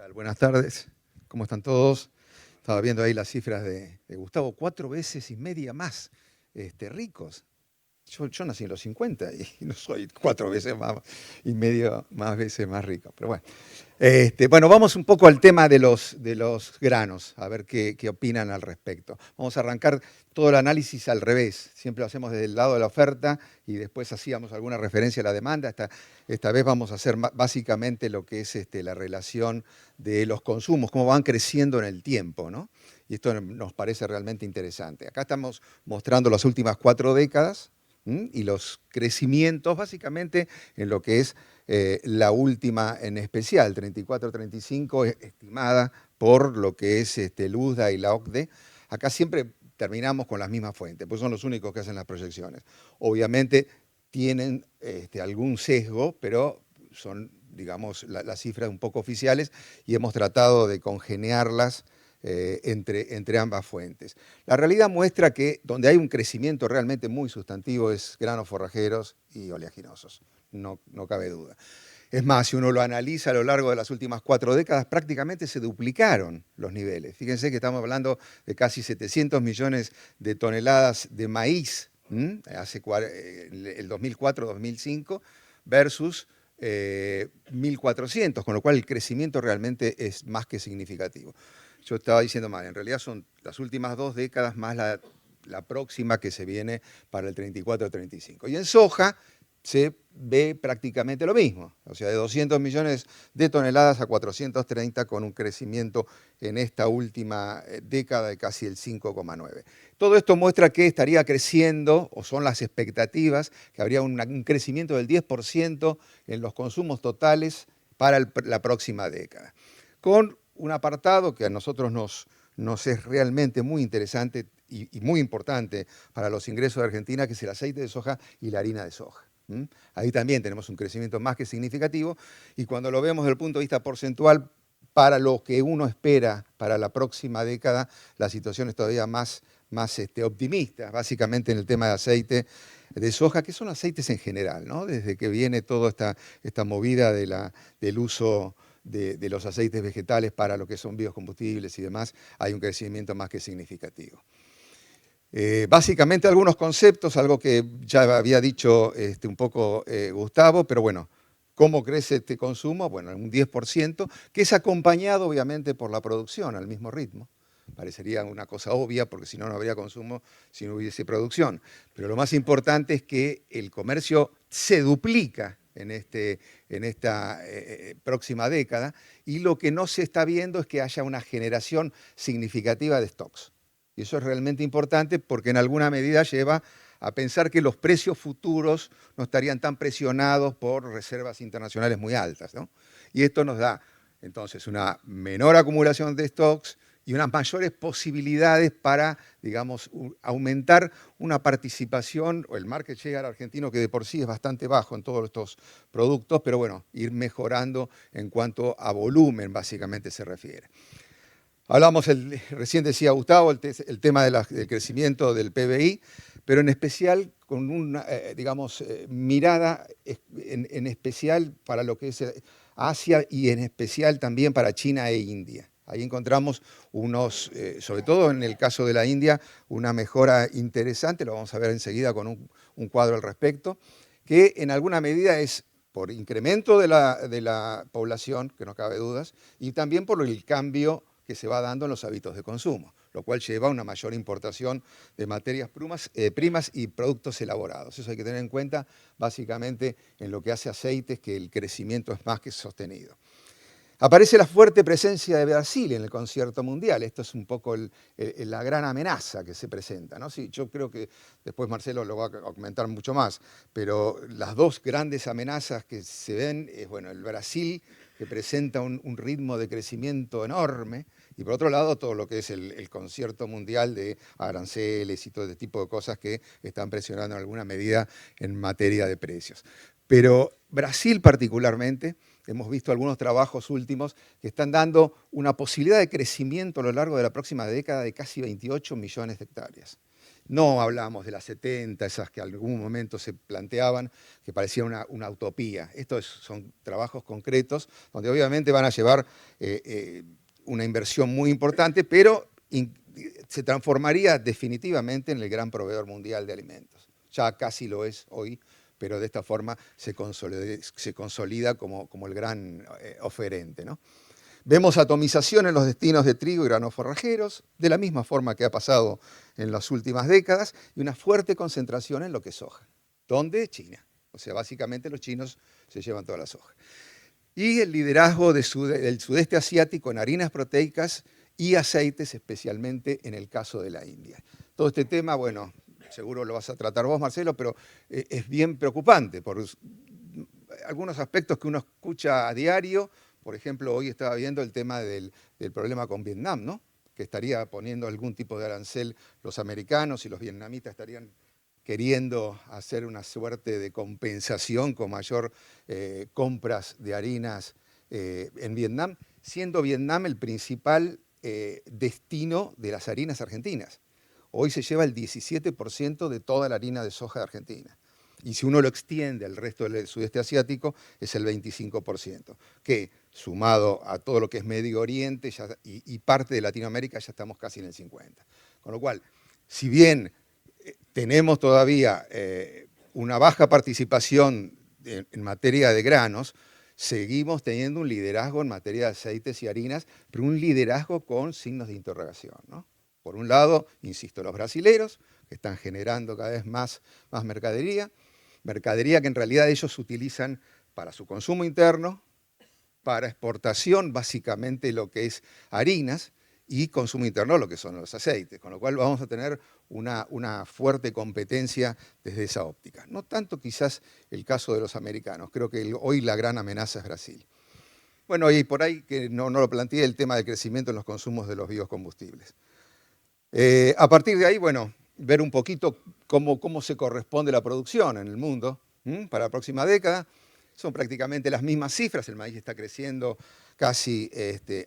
tal? Buenas tardes. ¿Cómo están todos? Estaba viendo ahí las cifras de Gustavo, 4,5 veces más ricos. Yo nací en los 50 y no soy 4 veces más y medio más veces más rico. Pero bueno, bueno, vamos un poco al tema de los granos, a ver qué opinan al respecto. Vamos a arrancar todo el análisis al revés. Siempre lo hacemos desde el lado de la oferta y después hacíamos alguna referencia a la demanda. Esta vez vamos a hacer básicamente lo que es la relación de los consumos, cómo van creciendo en el tiempo, ¿no? Y esto nos parece realmente interesante. Acá estamos mostrando las últimas 4 décadas. Y los crecimientos básicamente en lo que es la última en especial, 34-35, estimada por lo que es el USDA y la OCDE. Acá siempre terminamos con las mismas fuentes, pues son los únicos que hacen las proyecciones. Obviamente tienen algún sesgo, pero son, digamos, las cifras un poco oficiales y hemos tratado de congeniarlas entre ambas fuentes. La realidad muestra que donde hay un crecimiento realmente muy sustantivo es granos forrajeros y oleaginosos, no cabe duda. Es más, si uno lo analiza a lo largo de las últimas 4 décadas, prácticamente se duplicaron los niveles. Fíjense que estamos hablando de casi 700 millones de toneladas de maíz hace el 2004-2005 versus 1.400, con lo cual el crecimiento realmente es más que significativo. Yo estaba diciendo mal, en realidad son las últimas 2 décadas más la próxima que se viene para el 34-35. Y en soja se ve prácticamente lo mismo, o sea, de 200 millones de toneladas a 430 con un crecimiento en esta última década de casi el 5,9. Todo esto muestra que estaría creciendo, o son las expectativas, que habría un crecimiento del 10% en los consumos totales para la próxima década. Con un apartado que a nosotros nos es realmente muy interesante y muy importante para los ingresos de Argentina, que es el aceite de soja y la harina de soja. Ahí también tenemos un crecimiento más que significativo y cuando lo vemos desde el punto de vista porcentual, para lo que uno espera para la próxima década, la situación es todavía más optimista, básicamente en el tema de aceite de soja, que son aceites en general, ¿no? Desde que viene toda esta movida del uso de los aceites vegetales para lo que son biocombustibles y demás, hay un crecimiento más que significativo. Básicamente algunos conceptos, algo que ya había dicho un poco Gustavo, pero bueno, ¿cómo crece este consumo? Bueno, un 10%, que es acompañado obviamente por la producción al mismo ritmo. Parecería una cosa obvia, porque si no, no habría consumo si no hubiese producción. Pero lo más importante es que el comercio se duplica en esta próxima década y lo que no se está viendo es que haya una generación significativa de stocks. Y eso es realmente importante porque en alguna medida lleva a pensar que los precios futuros no estarían tan presionados por reservas internacionales muy altas, ¿no? Y esto nos da entonces una menor acumulación de stocks y unas mayores posibilidades para, digamos, aumentar una participación, o el market share argentino, que de por sí es bastante bajo en todos estos productos, pero bueno, ir mejorando en cuanto a volumen, básicamente se refiere. Hablamos, recién decía Gustavo, el tema del crecimiento del PBI, pero en especial con una, digamos, mirada en especial para lo que es Asia y en especial también para China e India. Ahí encontramos sobre todo en el caso de la India, una mejora interesante, lo vamos a ver enseguida con un cuadro al respecto, que en alguna medida es por incremento de la población, que no cabe dudas, y también por el cambio que se va dando en los hábitos de consumo, lo cual lleva a una mayor importación de materias primas y productos elaborados. Eso hay que tener en cuenta básicamente en lo que hace aceites, que el crecimiento es más que sostenido. Aparece la fuerte presencia de Brasil en el concierto mundial. Esto es un poco la gran amenaza que se presenta, ¿no? Sí, yo creo que después Marcelo lo va a comentar mucho más, pero las dos grandes amenazas que se ven es, bueno, el Brasil, que presenta un ritmo de crecimiento enorme, y por otro lado todo lo que es el concierto mundial de aranceles y todo este tipo de cosas que están presionando en alguna medida en materia de precios. Pero Brasil particularmente, hemos visto algunos trabajos últimos que están dando una posibilidad de crecimiento a lo largo de la próxima década de casi 28 millones de hectáreas. No hablamos de las 70, esas que en algún momento se planteaban, que parecía una utopía. Estos son trabajos concretos, donde obviamente van a llevar una inversión muy importante, pero se transformaría definitivamente en el gran proveedor mundial de alimentos. Ya casi lo es hoy, pero de esta forma se consolida como el gran oferente, ¿no? Vemos atomización en los destinos de trigo y granos forrajeros, de la misma forma que ha pasado en las últimas décadas, y una fuerte concentración en lo que es soja. ¿Dónde? China. O sea, básicamente los chinos se llevan toda la soja. Y el liderazgo del sudeste asiático en harinas proteicas y aceites, especialmente en el caso de la India. Todo este tema, bueno, seguro lo vas a tratar vos, Marcelo, pero es bien preocupante por algunos aspectos que uno escucha a diario. Por ejemplo, hoy estaba viendo el tema del problema con Vietnam, ¿no? Que estaría poniendo algún tipo de arancel los americanos y los vietnamitas estarían queriendo hacer una suerte de compensación con mayor compras de harinas en Vietnam, siendo Vietnam el principal destino de las harinas argentinas. Hoy se lleva el 17% de toda la harina de soja de Argentina. Y si uno lo extiende al resto del sudeste asiático, es el 25%, que sumado a todo lo que es Medio Oriente y parte de Latinoamérica, ya estamos casi en el 50%. Con lo cual, si bien tenemos todavía una baja participación en materia de granos, seguimos teniendo un liderazgo en materia de aceites y harinas, pero un liderazgo con signos de interrogación, ¿no? Por un lado, insisto, los brasileros, que están generando cada vez más mercadería que en realidad ellos utilizan para su consumo interno, para exportación básicamente lo que es harinas y consumo interno lo que son los aceites, con lo cual vamos a tener una fuerte competencia desde esa óptica. No tanto quizás el caso de los americanos, creo que hoy la gran amenaza es Brasil. Bueno, y por ahí que no lo planteé el tema del crecimiento en los consumos de los biocombustibles. A partir de ahí, bueno, ver un poquito cómo se corresponde la producción en el mundo para la próxima década. Son prácticamente las mismas cifras, el maíz está creciendo casi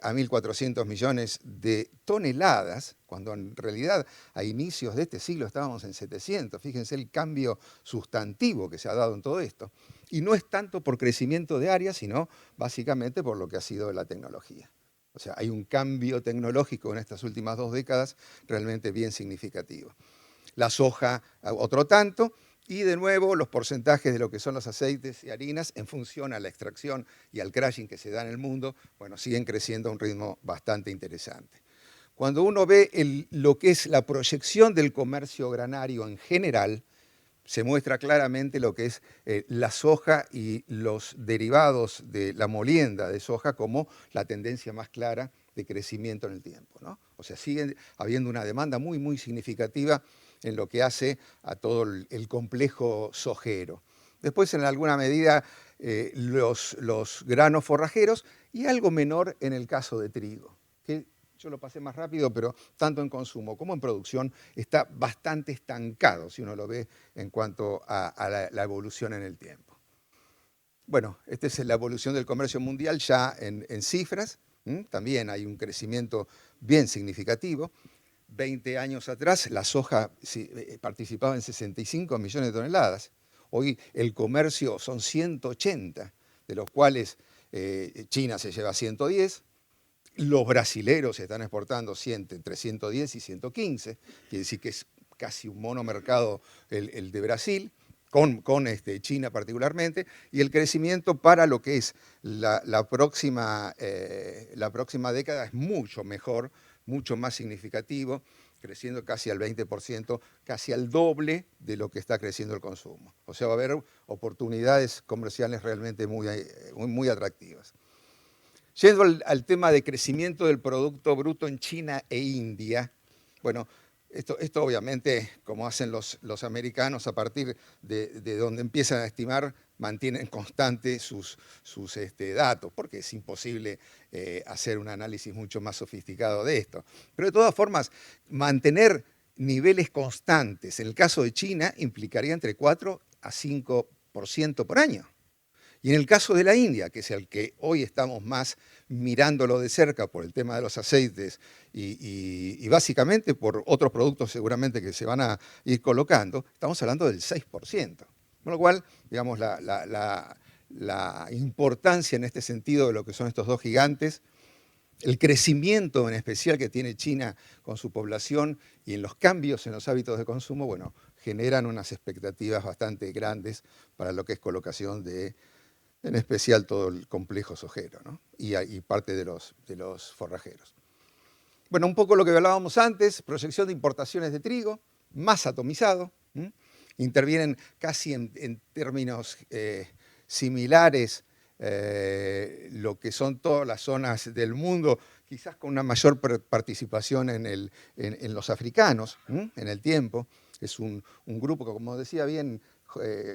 a 1.400 millones de toneladas, cuando en realidad a inicios de este siglo estábamos en 700. Fíjense el cambio sustantivo que se ha dado en todo esto. Y no es tanto por crecimiento de área, sino básicamente por lo que ha sido la tecnología. O sea, hay un cambio tecnológico en estas últimas 2 décadas realmente bien significativo. La soja, otro tanto, y de nuevo los porcentajes de lo que son los aceites y harinas en función a la extracción y al crushing que se da en el mundo, bueno, siguen creciendo a un ritmo bastante interesante. Cuando uno ve lo que es la proyección del comercio granario en general, se muestra claramente lo que es la soja y los derivados de la molienda de soja como la tendencia más clara de crecimiento en el tiempo, ¿no? O sea, sigue habiendo una demanda muy, muy significativa en lo que hace a todo el complejo sojero. Después, en alguna medida, los granos forrajeros y algo menor en el caso de trigo, que yo lo pasé más rápido, pero tanto en consumo como en producción está bastante estancado, si uno lo ve en cuanto a la evolución en el tiempo. Bueno, esta es la evolución del comercio mundial ya en cifras. También hay un crecimiento bien significativo. 20 años atrás la soja participaba en 65 millones de toneladas. Hoy el comercio son 180, de los cuales China se lleva 110. Los brasileros están exportando entre 110 y 115, quiere decir que es casi un monomercado el de Brasil, con China particularmente, y el crecimiento para lo que es la próxima década es mucho mejor, mucho más significativo, creciendo casi al 20%, casi al doble de lo que está creciendo el consumo. O sea, va a haber oportunidades comerciales realmente muy atractivas. Yendo al tema de crecimiento del Producto Bruto en China e India, bueno, esto obviamente, como hacen los americanos, a partir de donde empiezan a estimar, mantienen constantes sus datos, porque es imposible hacer un análisis mucho más sofisticado de esto. Pero de todas formas, mantener niveles constantes, en el caso de China, implicaría entre 4 a 5% por año. Y en el caso de la India, que es el que hoy estamos más mirándolo de cerca por el tema de los aceites y básicamente por otros productos seguramente que se van a ir colocando, estamos hablando del 6%. Con lo cual, digamos, la importancia en este sentido de lo que son estos dos gigantes, el crecimiento en especial que tiene China con su población y en los cambios en los hábitos de consumo, bueno, generan unas expectativas bastante grandes para lo que es colocación de, en especial, todo el complejo sojero, ¿no? y parte de los forrajeros. Bueno, un poco lo que hablábamos antes, proyección de importaciones de trigo, más atomizado, ¿m? Intervienen casi en términos similares lo que son todas las zonas del mundo, quizás con una mayor participación en los africanos, en el tiempo. Es un grupo que, como decía bien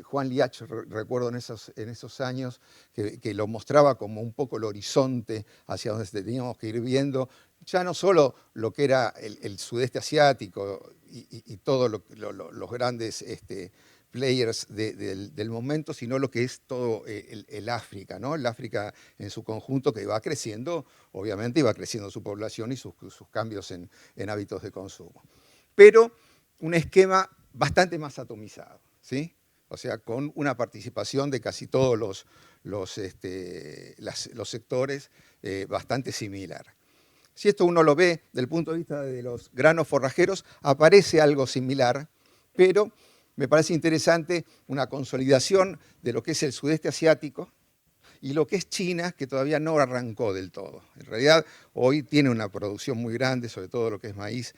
Juan Liach, recuerdo en esos años, que lo mostraba como un poco el horizonte hacia donde teníamos que ir viendo, ya no solo lo que era el sudeste asiático y todos los grandes players del momento, sino lo que es todo el África, ¿no? El África en su conjunto, que va creciendo, obviamente, y va creciendo su población y sus cambios en hábitos de consumo. Pero un esquema bastante más atomizado, ¿sí? O sea, con una participación de casi todos los sectores bastante similar. Si esto uno lo ve desde el punto de vista de los granos forrajeros, aparece algo similar, pero me parece interesante una consolidación de lo que es el sudeste asiático y lo que es China, que todavía no arrancó del todo. En realidad, hoy tiene una producción muy grande, sobre todo lo que es maíz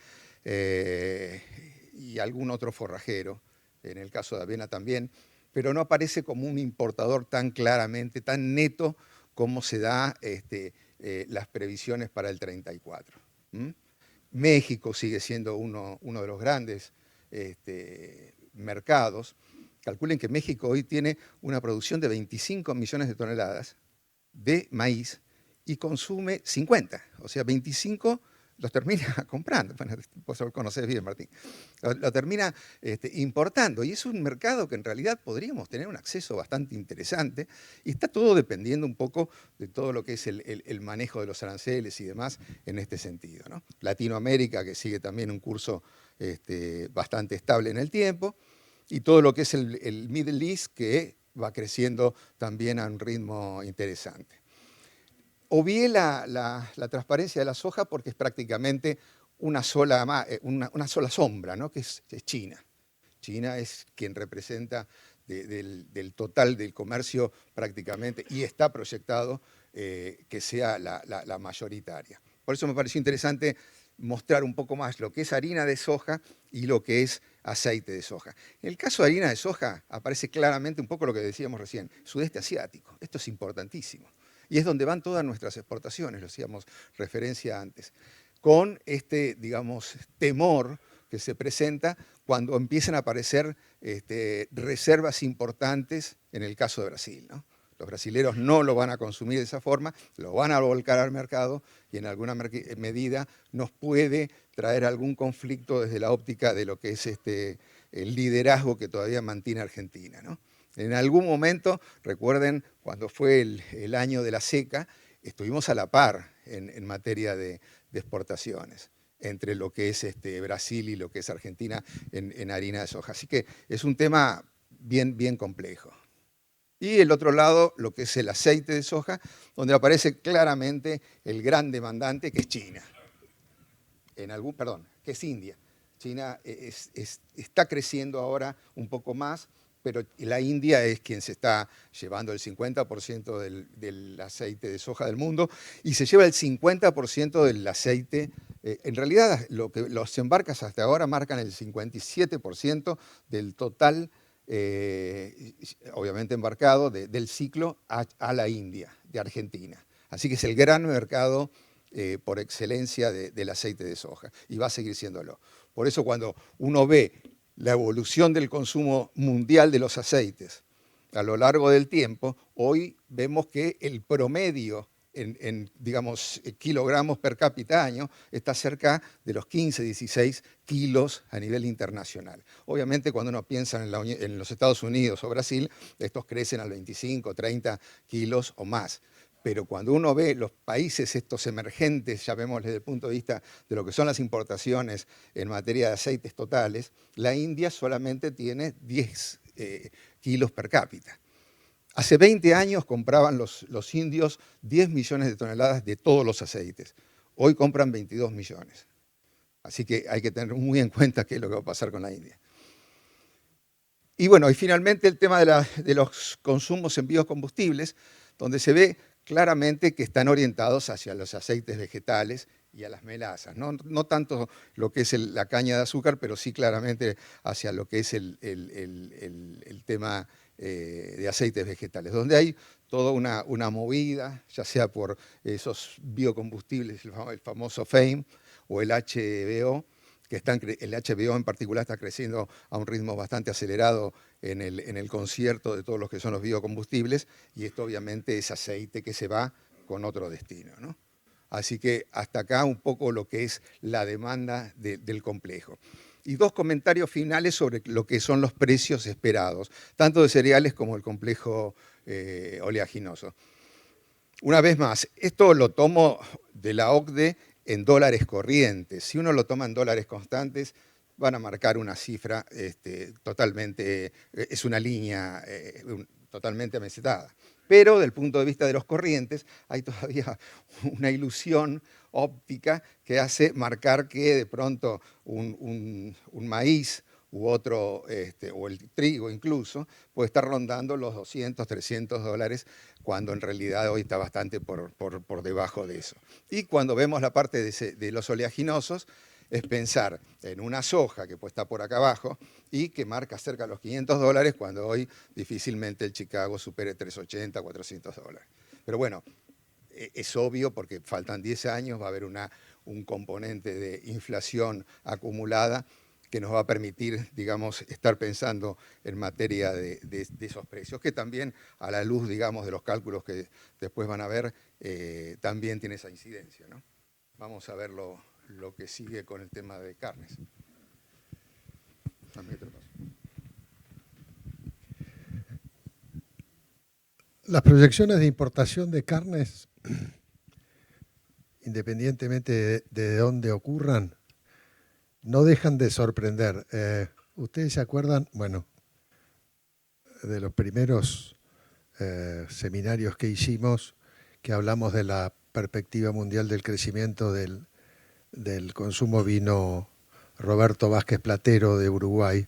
y algún otro forrajero, en el caso de avena también, pero no aparece como un importador tan claramente, tan neto como se da las previsiones para el 34. México sigue siendo uno de los grandes mercados. Calculen que México hoy tiene una producción de 25 millones de toneladas de maíz y consume 50, o sea, 25 los termina comprando. Bueno, vos lo conocés bien, Martín. Lo termina importando, y es un mercado que en realidad podríamos tener un acceso bastante interesante, y está todo dependiendo un poco de todo lo que es el manejo de los aranceles y demás en este sentido, ¿no? Latinoamérica, que sigue también un curso bastante estable en el tiempo, y todo lo que es el Middle East, que va creciendo también a un ritmo interesante. Obvié la transparencia de la soja porque es prácticamente una sola sombra, ¿no? Que es China. China es quien representa del total del comercio prácticamente, y está proyectado que sea la mayoritaria. Por eso me pareció interesante mostrar un poco más lo que es harina de soja y lo que es aceite de soja. En el caso de harina de soja aparece claramente un poco lo que decíamos recién, sudeste asiático. Esto es importantísimo. Y es donde van todas nuestras exportaciones, lo hacíamos referencia antes, con digamos, temor que se presenta cuando empiezan a aparecer reservas importantes en el caso de Brasil, ¿no? Los brasileros no lo van a consumir de esa forma, lo van a volcar al mercado y en alguna medida nos puede traer algún conflicto desde la óptica de lo que es el liderazgo que todavía mantiene Argentina, ¿no? En algún momento, recuerden, cuando fue el año de la seca, estuvimos a la par en materia de exportaciones entre lo que es Brasil y lo que es Argentina en harina de soja. Así que es un tema bien complejo. Y el otro lado, lo que es el aceite de soja, donde aparece claramente el gran demandante, que es China. Que es India. China está creciendo ahora un poco más, pero la India es quien se está llevando el 50% del aceite de soja del mundo y se lleva el 50% del aceite. En realidad, los embarcas hasta ahora marcan el 57% del total, obviamente embarcado, del ciclo a la India, de Argentina. Así que es el gran mercado por excelencia del aceite de soja y va a seguir siéndolo. Por eso cuando uno ve la evolución del consumo mundial de los aceites a lo largo del tiempo, hoy vemos que el promedio digamos, kilogramos per cápita año, está cerca de los 15, 16 kilos a nivel internacional. Obviamente, cuando uno piensa en los Estados Unidos o Brasil, estos crecen al 25, 30 kilos o más. Pero cuando uno ve los países estos emergentes, llamémosle desde el punto de vista de lo que son las importaciones en materia de aceites totales, la India solamente tiene 10 kilos per cápita. Hace 20 años compraban los indios 10 millones de toneladas de todos los aceites. Hoy compran 22 millones. Así que hay que tener muy en cuenta qué es lo que va a pasar con la India. Y bueno, y finalmente el tema de los consumos en biocombustibles, donde se ve claramente que están orientados hacia los aceites vegetales y a las melazas. No tanto lo que es la caña de azúcar, pero sí claramente hacia lo que es el tema de aceites vegetales, donde hay toda una movida, ya sea por esos biocombustibles, el famoso FAME o el HBO, el HBO en particular está creciendo a un ritmo bastante acelerado en el concierto de todos los que son los biocombustibles, y esto obviamente es aceite que se va con otro destino, ¿no? Así que hasta acá un poco lo que es la demanda del complejo. Y dos comentarios finales sobre lo que son los precios esperados, tanto de cereales como el complejo oleaginoso. Una vez más, esto lo tomo de la OCDE en dólares corrientes. Si uno lo toma en dólares constantes, van a marcar una cifra totalmente, es una línea totalmente amesetada. Pero desde el punto de vista de los corrientes, hay todavía una ilusión óptica que hace marcar que de pronto un maíz u otro, o el trigo incluso, puede estar rondando los 200, 300 dólares, cuando en realidad hoy está bastante por debajo de eso. Y cuando vemos la parte de los oleaginosos, es pensar en una soja que puede estar por acá abajo y que marca cerca de los 500 dólares, cuando hoy difícilmente el Chicago supere 380, 400 dólares. Pero bueno, es obvio porque faltan 10 años, va a haber un componente de inflación acumulada que nos va a permitir, digamos, estar pensando en materia de esos precios, que también a la luz, digamos, de los cálculos que después van a ver, también tiene esa incidencia, ¿no? Vamos a ver lo que sigue con el tema de carnes. Las proyecciones de importación de carnes, independientemente de dónde ocurran, no dejan de sorprender. ¿Ustedes se acuerdan, bueno, de los primeros seminarios que hicimos, que hablamos de la perspectiva mundial del crecimiento del consumo? Vino Roberto Vázquez Platero de Uruguay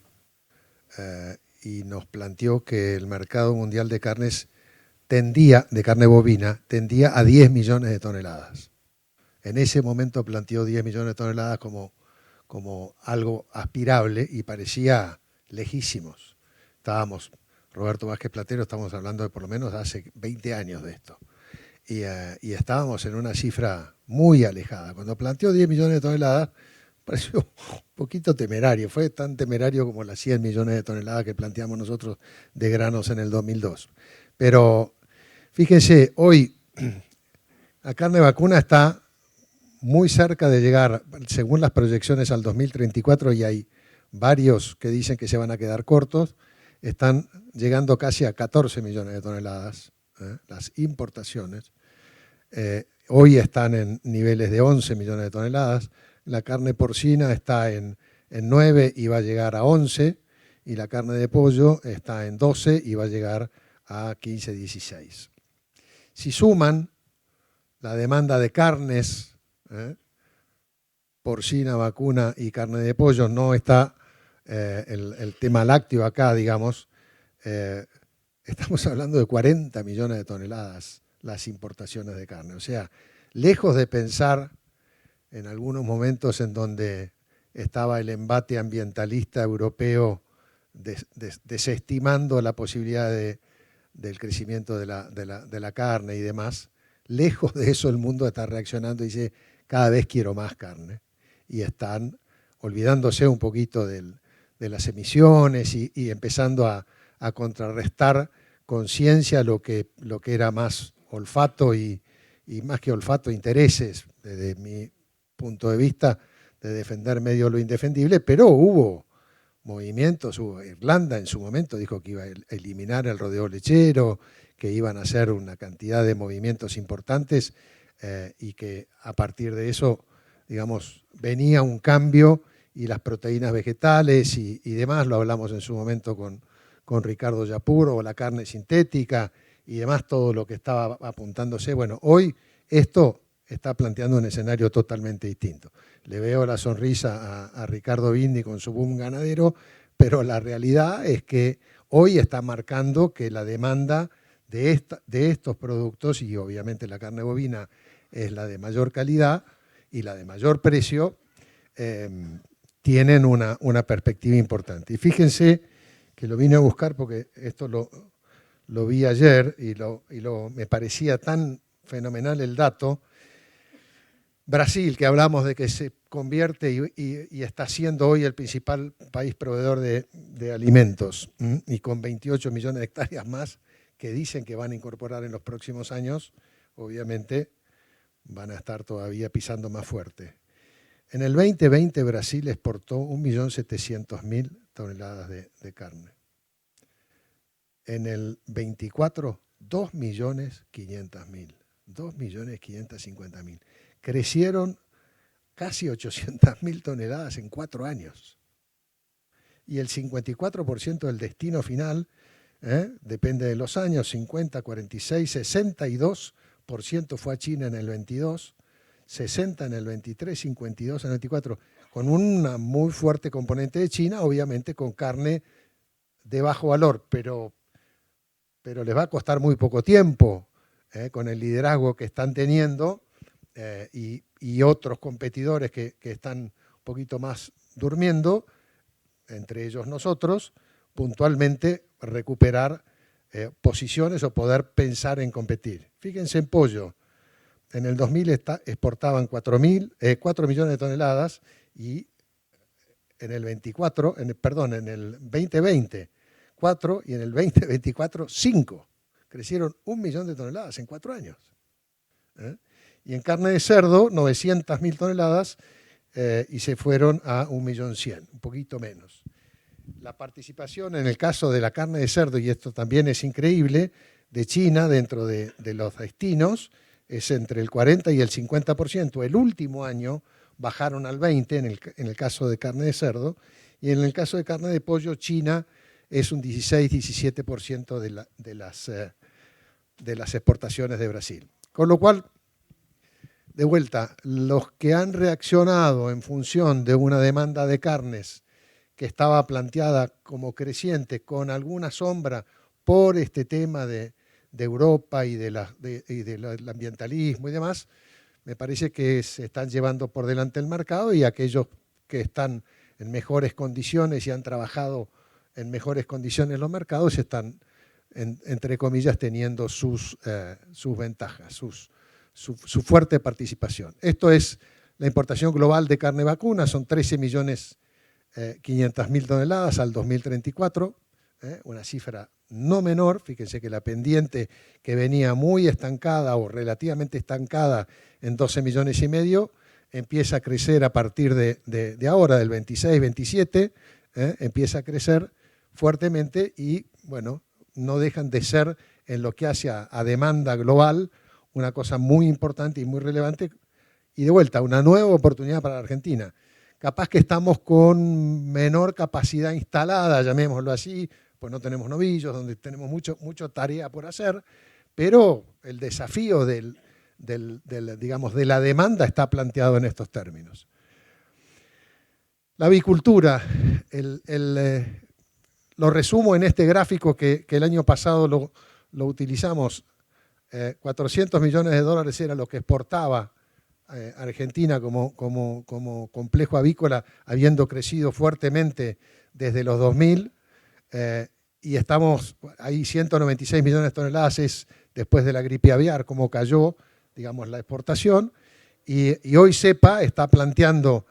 y nos planteó que el mercado mundial de carnes de carne bovina, tendía a 10 millones de toneladas. En ese momento planteó 10 millones de toneladas como algo aspirable y parecía lejísimos. Roberto Vázquez Platero, estamos hablando de por lo menos hace 20 años de esto. Y estábamos en una cifra muy alejada. Cuando planteó 10 millones de toneladas, pareció un poquito temerario. Fue tan temerario como las 100 millones de toneladas que planteamos nosotros de granos en el 2002. Pero fíjense, hoy la carne vacuna está muy cerca de llegar, según las proyecciones, al 2034, y hay varios que dicen que se van a quedar cortos, están llegando casi a 14 millones de toneladas, las importaciones. Hoy están en niveles de 11 millones de toneladas. La carne porcina está en 9 y va a llegar a 11, y la carne de pollo está en 12 y va a llegar a 15, 16. Si suman la demanda de carnes, porcina, vacuna y carne de pollo, no está el tema lácteo acá, digamos, estamos hablando de 40 millones de toneladas las importaciones de carne. O sea, lejos de pensar en algunos momentos en donde estaba el embate ambientalista europeo desestimando la posibilidad del crecimiento de la carne y demás, lejos de eso el mundo está reaccionando y dice, cada vez quiero más carne. Y están olvidándose un poquito de las emisiones y empezando a contrarrestar con ciencia lo que era más olfato y y más que olfato, intereses, desde mi punto de vista, de defender medio lo indefendible, pero hubo movimientos, Irlanda en su momento dijo que iba a eliminar el rodeo lechero, que iban a hacer una cantidad de movimientos importantes y que a partir de eso, digamos, venía un cambio y las proteínas vegetales y demás, lo hablamos en su momento con Ricardo Yapur, o la carne sintética y demás, todo lo que estaba apuntándose. Bueno, hoy esto está planteando un escenario totalmente distinto. Le veo la sonrisa a Ricardo Bindi con su boom ganadero, pero la realidad es que hoy está marcando que la demanda de estos productos, y obviamente la carne bovina es la de mayor calidad y la de mayor precio, tienen una perspectiva importante. Y fíjense que lo vine a buscar porque esto lo vi ayer y me parecía tan fenomenal el dato. Brasil, que hablamos de que se convierte y está siendo hoy el principal país proveedor de alimentos, y con 28 millones de hectáreas más que dicen que van a incorporar en los próximos años, obviamente van a estar todavía pisando más fuerte. En el 2020 Brasil exportó 1.700.000 toneladas de carne. En el 24, 2.500.000. 2.550.000. Crecieron casi 800.000 toneladas en 4 años. Y el 54% del destino final, depende de los años, 50, 46, 62% fue a China en el 22, 60 en el 23, 52 en el 24, con una muy fuerte componente de China, obviamente con carne de bajo valor, pero les va a costar muy poco tiempo, con el liderazgo que están teniendo, y otros competidores que están un poquito más durmiendo, entre ellos nosotros, puntualmente recuperar posiciones o poder pensar en competir. Fíjense en pollo. En el 2000 exportaban 4 millones de toneladas y en el 2020, 4, y en el 2024, 5. Crecieron 1 millón de toneladas en 4 años. Y en carne de cerdo, 900.000 toneladas y se fueron a 1.100.000, un poquito menos. La participación en el caso de la carne de cerdo, y esto también es increíble, de China dentro de los destinos, es entre el 40 y el 50%. El último año bajaron al 20% en el caso de carne de cerdo, y en el caso de carne de pollo, China es un 16-17% de las exportaciones de Brasil. Con lo cual, de vuelta, los que han reaccionado en función de una demanda de carnes que estaba planteada como creciente, con alguna sombra por este tema de Europa y del ambientalismo y demás, me parece que se están llevando por delante el mercado, y aquellos que están en mejores condiciones y han trabajado en mejores condiciones los mercados están, entre comillas, teniendo sus ventajas, su fuerte participación. Esto es la importación global de carne vacuna, son 13.500.000 toneladas al 2034, una cifra no menor. Fíjense que la pendiente, que venía muy estancada o relativamente estancada en 12,5 millones, empieza a crecer a partir de ahora, del 26, 27, empieza a crecer fuertemente y, bueno, no dejan de ser, en lo que hace a demanda global, una cosa muy importante y muy relevante. Y de vuelta, una nueva oportunidad para la Argentina. Capaz que estamos con menor capacidad instalada, llamémoslo así, pues no tenemos novillos, donde tenemos mucha tarea por hacer, pero el desafío digamos, de la demanda está planteado en estos términos. La avicultura, lo resumo en este gráfico que el año pasado lo utilizamos. 400 millones de dólares era lo que exportaba Argentina como complejo avícola, habiendo crecido fuertemente desde los 2000, y estamos ahí 196 millones de toneladas, es después de la gripe aviar como cayó, digamos, la exportación, y hoy CEPA está planteando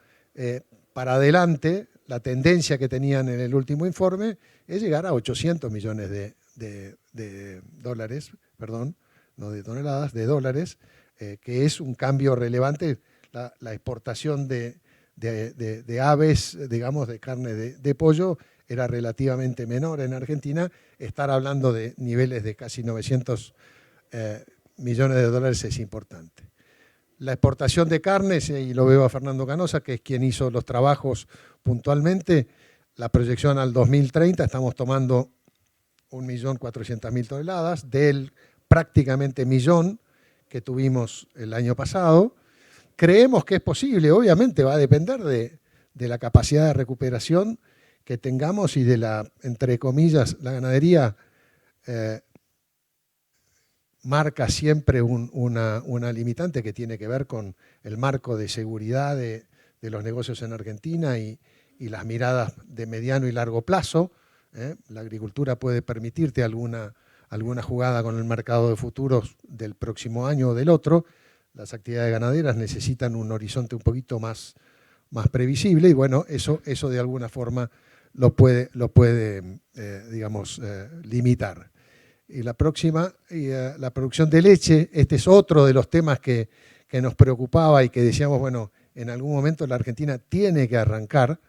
para adelante la tendencia que tenían en el último informe es llegar a 800 millones de dólares, perdón, no de toneladas, de dólares, que es un cambio relevante. La exportación de aves, digamos, de carne de pollo, era relativamente menor en Argentina. Estar hablando de niveles de casi 900 millones de dólares es importante. La exportación de carnes, y lo veo a Fernando Canosa, que es quien hizo los trabajos puntualmente, la proyección al 2030, estamos tomando 1.400.000 toneladas, del prácticamente millón que tuvimos el año pasado. Creemos que es posible, obviamente va a depender de la capacidad de recuperación que tengamos y de la, entre comillas, la ganadería marca siempre una limitante que tiene que ver con el marco de seguridad de los negocios en Argentina y las miradas de mediano y largo plazo. La agricultura puede permitirte alguna jugada con el mercado de futuros del próximo año o del otro. Las actividades ganaderas necesitan un horizonte un poquito más previsible y bueno, eso de alguna forma lo puede digamos, limitar. Y la próxima, la producción de leche, este es otro de los temas que nos preocupaba y que decíamos, bueno, en algún momento la Argentina tiene que arrancar.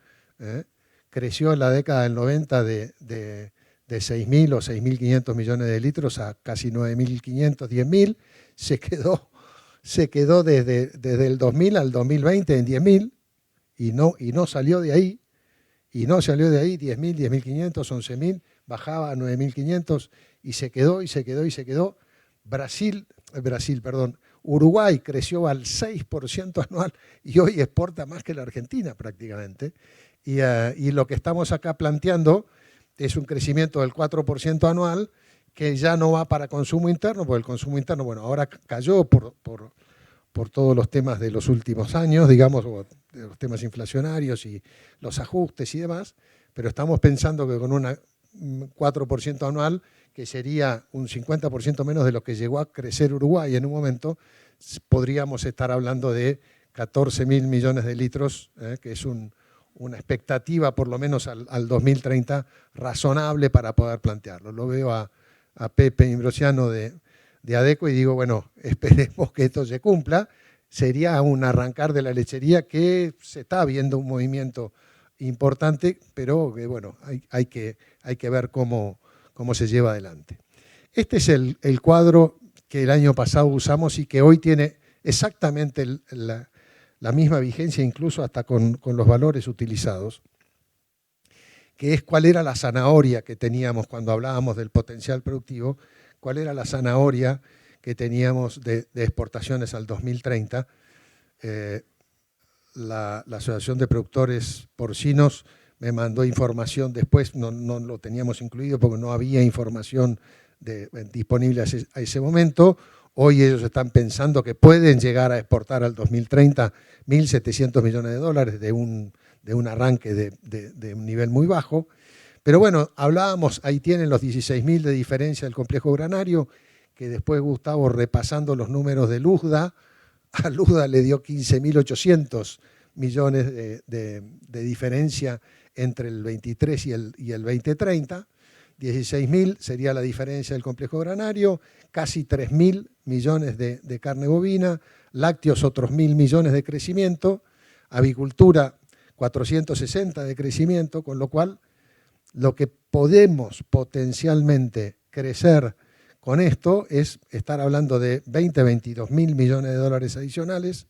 Creció en la década del 90 de 6.000 o 6.500 millones de litros a casi 9.500, 10.000. Se quedó desde el 2000 al 2020 en 10.000 y no salió de ahí. Y no salió de ahí, 10.000, 10.500, 11.000, bajaba a 9.500 y se quedó. Uruguay creció al 6% anual y hoy exporta más que la Argentina prácticamente. Y lo que estamos acá planteando es un crecimiento del 4% anual que ya no va para consumo interno, porque el consumo interno, bueno, ahora cayó por todos los temas de los últimos años, digamos, de los temas inflacionarios y los ajustes y demás, pero estamos pensando que con un 4% anual, que sería un 50% menos de lo que llegó a crecer Uruguay en un momento, podríamos estar hablando de 14.000 millones de litros, que es una expectativa, por lo menos al 2030, razonable para poder plantearlo. Lo veo a Pepe Imbrosiano de ADECO y digo, bueno, esperemos que esto se cumpla. Sería un arrancar de la lechería que se está viendo un movimiento importante, pero que bueno, hay que ver cómo se lleva adelante. Este es el cuadro que el año pasado usamos y que hoy tiene exactamente la misma vigencia, incluso hasta con los valores utilizados, que es cuál era la zanahoria que teníamos cuando hablábamos del potencial productivo, cuál era la zanahoria que teníamos de exportaciones al 2030. La Asociación de Productores Porcinos me mandó información después, no lo teníamos incluido porque no había información disponible a ese momento. Hoy ellos están pensando que pueden llegar a exportar al 2030 1.700 millones de dólares de un arranque de un nivel muy bajo. Pero bueno, hablábamos, ahí tienen los 16.000 de diferencia del complejo granario, que después Gustavo, repasando los números de Luzda, a Luzda le dio 15.800 millones de diferencia entre el 23 y el 2030. 16.000 sería la diferencia del complejo granario, casi 3.000 millones de carne bovina, lácteos otros 1.000 millones de crecimiento, avicultura 460 de crecimiento, con lo cual lo que podemos potencialmente crecer con esto es estar hablando de 22.000 millones de dólares adicionales,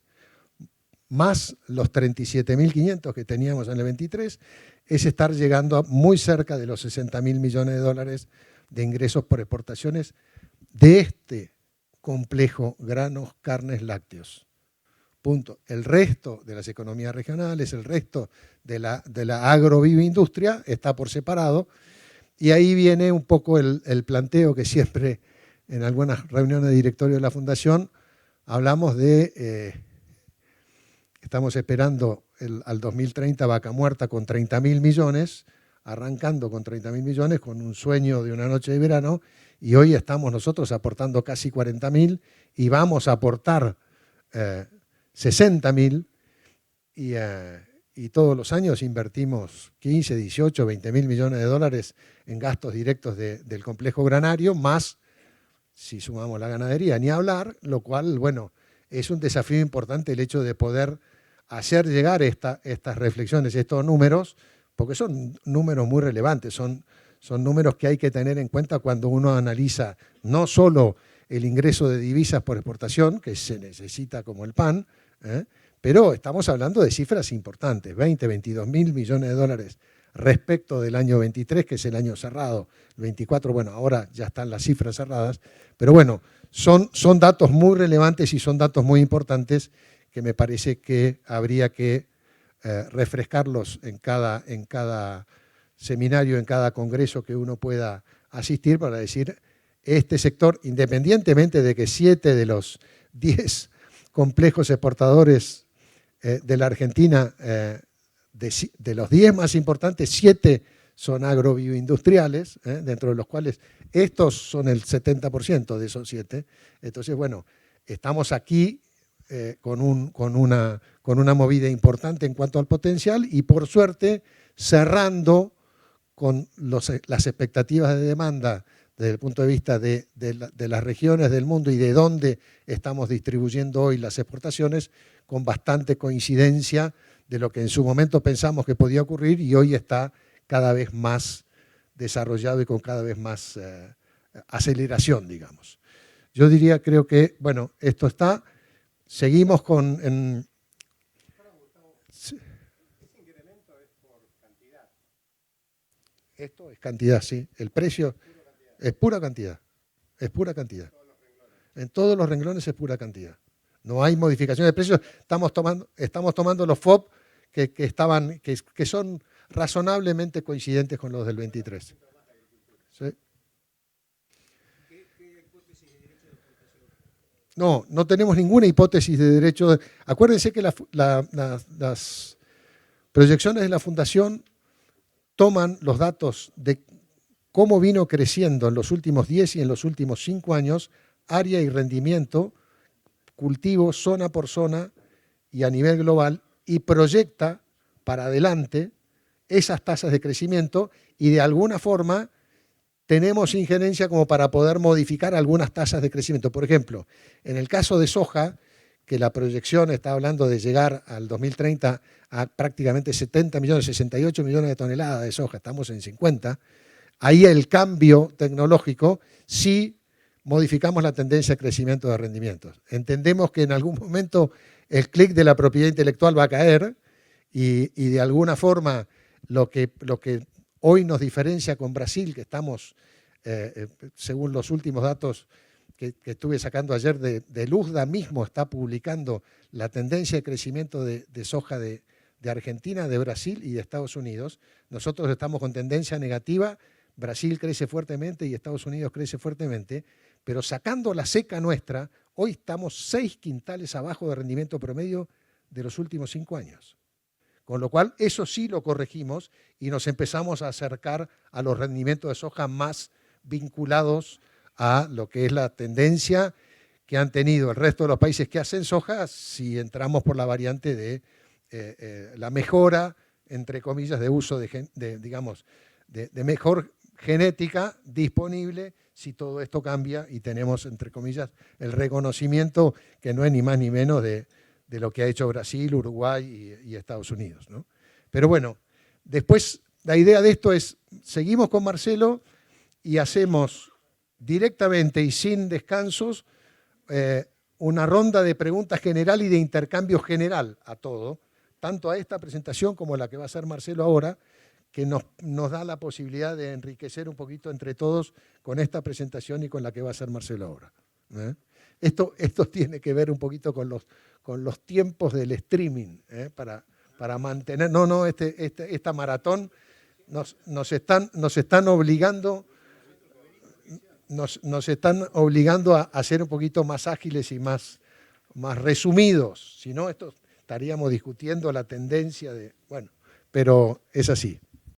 más los 37.500 que teníamos en el 23, es estar llegando muy cerca de los 60.000 millones de dólares de ingresos por exportaciones de este complejo granos, carnes, lácteos. Punto. El resto de las economías regionales, el resto de la agrovivoindustria está por separado y ahí viene un poco el planteo que siempre en algunas reuniones de directorio de la Fundación hablamos de... Estamos esperando al 2030 vaca muerta con 30.000 millones, arrancando con 30.000 millones, con un sueño de una noche de verano, y hoy estamos nosotros aportando casi 40.000 y vamos a aportar 60.000 y todos los años invertimos 15, 18, 20.000 millones de dólares en gastos directos del complejo granario, más si sumamos la ganadería, ni hablar, lo cual, bueno, es un desafío importante el hecho de poder hacer llegar estas reflexiones, estos números, porque son números muy relevantes, son números que hay que tener en cuenta cuando uno analiza no solo el ingreso de divisas por exportación, que se necesita como el pan, pero estamos hablando de cifras importantes, 20, 22 mil millones de dólares respecto del año 23, que es el año cerrado, el 24, bueno, ahora ya están las cifras cerradas, pero bueno, son datos muy relevantes y son datos muy importantes que me parece que habría que refrescarlos en cada seminario, en cada congreso que uno pueda asistir para decir, este sector, independientemente de que 7 de los 10 complejos exportadores de la Argentina, de los 10 más importantes, 7 son agrobioindustriales, dentro de los cuales estos son el 70% de esos 7. Entonces, bueno, estamos aquí con una movida importante en cuanto al potencial y, por suerte, cerrando con las expectativas de demanda desde el punto de vista de las regiones del mundo y de dónde estamos distribuyendo hoy las exportaciones, con bastante coincidencia de lo que en su momento pensamos que podía ocurrir y hoy está cada vez más desarrollado y con cada vez más aceleración, digamos. Yo diría, creo que, bueno, esto está, seguimos con... ¿Ese incremento es por cantidad? Esto es cantidad, sí. El precio es pura cantidad, es pura cantidad. En todos los renglones es pura cantidad. No hay modificación de precios. Estamos tomando los FOB que son razonablemente coincidentes con los del 23. ¿Sí? No tenemos ninguna hipótesis de derecho. Acuérdense que las proyecciones de la Fundación toman los datos de cómo vino creciendo en los últimos 10 y en los últimos 5 años, área y rendimiento, cultivo zona por zona y a nivel global, y proyecta para adelante esas tasas de crecimiento y de alguna forma tenemos injerencia como para poder modificar algunas tasas de crecimiento. Por ejemplo, en el caso de soja, que la proyección está hablando de llegar al 2030 a prácticamente 70 millones, 68 millones de toneladas de soja, estamos en 50, ahí el cambio tecnológico sí modificamos la tendencia de crecimiento de rendimientos. Entendemos que en algún momento el clic de la propiedad intelectual va a caer y de alguna forma lo que hoy nos diferencia con Brasil, que estamos, según los últimos datos que estuve sacando ayer de Luzda mismo, está publicando la tendencia de crecimiento de soja de Argentina, de Brasil y de Estados Unidos. Nosotros estamos con tendencia negativa, Brasil crece fuertemente y Estados Unidos crece fuertemente, pero sacando la seca nuestra, hoy estamos 6 quintales abajo de rendimiento promedio de los últimos 5 años. Con lo cual, eso sí lo corregimos y nos empezamos a acercar a los rendimientos de soja más vinculados a lo que es la tendencia que han tenido el resto de los países que hacen soja si entramos por la variante de la mejora, entre comillas, de uso de mejor genética disponible si todo esto cambia y tenemos, entre comillas, el reconocimiento que no es ni más ni menos de lo que ha hecho Brasil, Uruguay y Estados Unidos, ¿no? Pero bueno, después la idea de esto es, seguimos con Marcelo y hacemos directamente y sin descansos una ronda de preguntas general y de intercambio general a todo, tanto a esta presentación como a la que va a hacer Marcelo ahora, que nos da la posibilidad de enriquecer un poquito entre todos con esta presentación y con la que va a hacer Marcelo ahora. Esto tiene que ver un poquito con los tiempos del streaming, para mantener... esta maratón nos están obligando a ser un poquito más ágiles y más resumidos. Si no, estaríamos discutiendo la tendencia de... Bueno, pero es así.